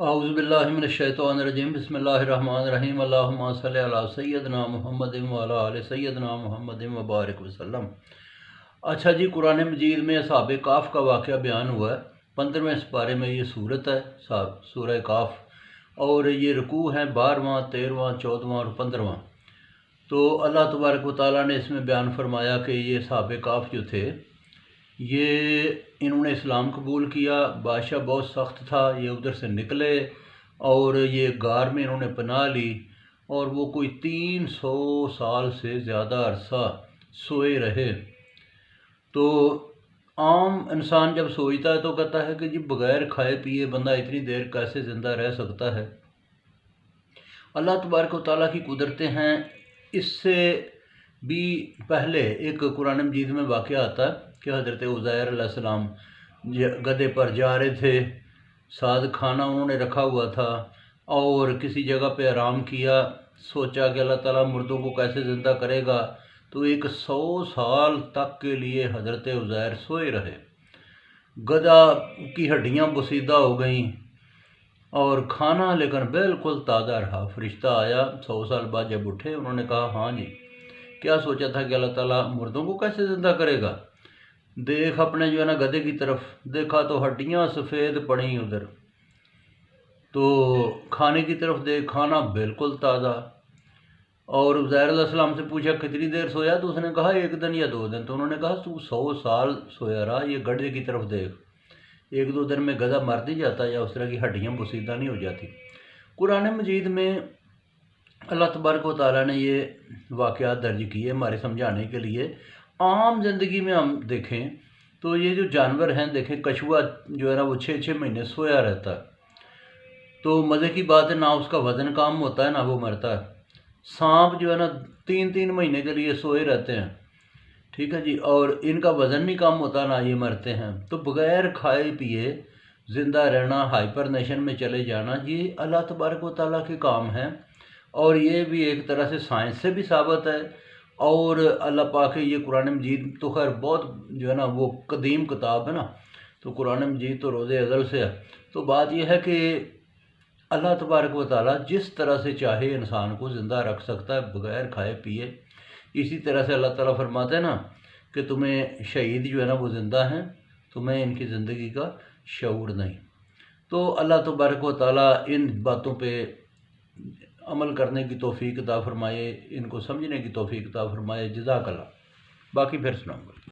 اعوذ باللہ من الشیطان الرجیم بسم اللہ الرحمن الرحیم اللہم صلی علی سیدنا محمد وعلی آل سیدنا محمد وبارک وسلم۔ اچھا جی، قرآن مجید میں اصحاب کہف کا واقعہ بیان ہوا ہے۔ 15ویں سپارے میں یہ صورت ہے سورہ کہف، اور یہ رکوع ہیں 12واں 13واں 14واں اور 15واں۔ تو اللہ تبارک و تعالیٰ نے اس میں بیان فرمایا کہ یہ اصحاب کہف جو تھے، یہ انہوں نے اسلام قبول کیا، بادشاہ بہت سخت تھا، یہ ادھر سے نکلے اور یہ غار میں انہوں نے پناہ لی، اور وہ کوئی 300 سال سے زیادہ عرصہ سوئے رہے۔ تو عام انسان جب سوچتا ہے تو کہتا ہے کہ جی بغیر کھائے پیے بندہ اتنی دیر کیسے زندہ رہ سکتا ہے؟ اللہ تبارک و تعالیٰ کی قدرتیں ہیں۔ اس سے بھی پہلے ایک قرآن مجید میں واقعہ آتا ہے کہ حضرت عزیر علیہ السلام گدھے پر جا رہے تھے، ساتھ کھانا انہوں نے رکھا ہوا تھا، اور کسی جگہ پہ آرام کیا، سوچا کہ اللہ تعالیٰ مردوں کو کیسے زندہ کرے گا، تو 100 سال تک کے لیے حضرت عزیر سوئے رہے۔ گدھا کی ہڈیاں بسیدہ ہو گئیں اور کھانا لیکن بالکل تازہ رہا۔ فرشتہ آیا 100 سال بعد، جب اٹھے انہوں نے کہا ہاں جی، کیا سوچا تھا کہ اللہ تعالیٰ مردوں کو کیسے زندہ کرے گا؟ دیکھ اپنے جو ہے نا گدھے کی طرف، دیکھا تو ہڈیاں سفید پڑیں ادھر، تو کھانے کی طرف دیکھ، کھانا بالکل تازہ۔ اور عزیر علیہ السلام سے پوچھا کتنی دیر سویا، تو اس نے کہا 1 دن یا 2 دن۔ تو انہوں نے کہا تو 100 سال سویا رہا، یہ گدھے کی طرف دیکھ، 1-2 دن میں گدھا مر نہیں جاتا یا اس طرح کی ہڈیاں بسیدہ نہیں ہو جاتی۔ قرآن مجید میں اللہ تبارک و تعالیٰ نے یہ واقعات درج کیے ہمارے سمجھانے کے لیے۔ عام زندگی میں ہم دیکھیں تو یہ جو جانور ہیں، دیکھیں کچھوا جو ہے نا وہ 6-6 مہینے سویا رہتا ہے، تو مزے کی بات ہے، نہ اس کا وزن کام ہوتا ہے نہ وہ مرتا ہے۔ سانپ جو ہے نا 3-3 مہینے کے لیے سوئے رہتے ہیں، ٹھیک ہے جی، اور ان کا وزن نہیں کم ہوتا نہ یہ مرتے ہیں۔ تو بغیر کھائے پیے زندہ رہنا، ہائپر نیشن میں چلے جانا، یہ اللہ تبارک و تعالیٰ کے کام ہیں، اور یہ بھی ایک طرح سے سائنس سے بھی ثابت ہے۔ اور اللہ پاک یہ قرآن مجید تو خیر بہت جو ہے نا وہ قدیم کتاب ہے نا، تو قرآن مجید تو روز ازل سے ہے۔ تو بات یہ ہے کہ اللہ تبارک و تعالیٰ جس طرح سے چاہے انسان کو زندہ رکھ سکتا ہے بغیر کھائے پیے۔ اسی طرح سے اللہ تعالیٰ فرماتے ہیں نا کہ تمہیں شہید جو ہے نا وہ زندہ ہیں، تمہیں ان کی زندگی کا شعور نہیں۔ تو اللہ تبارک و تعالیٰ ان باتوں پہ عمل کرنے کی توفیق عطا فرمائے، ان کو سمجھنے کی توفیق عطا فرمائے۔ جزاک اللہ۔ باقی پھر سناؤں گا۔